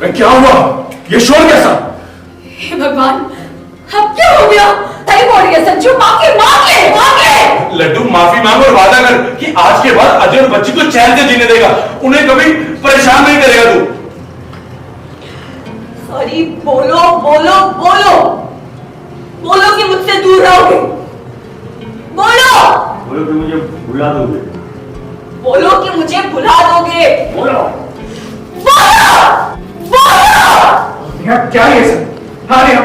क्या हुआ? ये शोर कैसा? हे भगवान, अब क्या हो गया? सही बोल रही है संजू, माफी मांगे मांगे। लड्डू माफी मांग और वादा कर कि आज के बाद अजय और बच्ची को चैन से जीने देगा, उन्हें कभी परेशान नहीं करेगा तू। सॉरी बोलो बोलो बोलो बोलो कि मुझसे दूर रहोगे। बोलो बोलो कि मुझे भुला दोगे। बोलो कि मुझे भुला दोगे। बोलो बोलो बोलो। क्या है सर? हाँ नहीं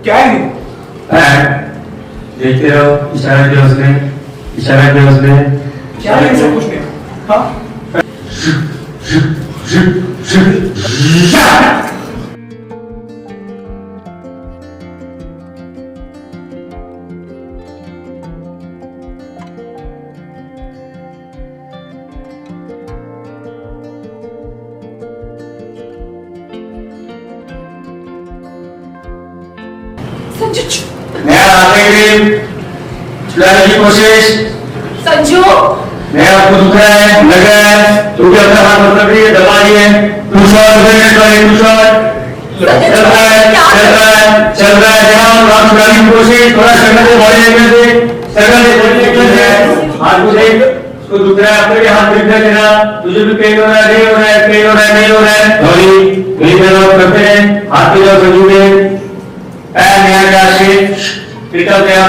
क्या है? देखते रहो, इशारा किया उसने, इशारा किया उसने। क्या है सब कुछ नहीं? हाँ संजू नया आते ही छुड़ाने की कोशिश। संजू मैं आपको दुख रहा है, लग रहा है, तो भी अपना हाथ मतलब ये दबा दिए। तू शॉट चल रहा है, चल रहा है, चल रहा है। ध्यान, हाथ छुड़ाने की कोशिश, थोड़ा शक्ल से बॉडी लैंग्वेज से, शक्ल से बॉडी लैंग्वेज से हाथ को देख, उसको दुख रहा है, अपने के हाथ दिख रहा है, तुझे भी पेन हो रहा है, नहीं हो रहा है, पेन हो रहा है, नहीं हो रहा है। सॉरी, यही तरह करते हैं, हाथ पे जाओ संजू के, पैर नया का शेप, पिटअप नया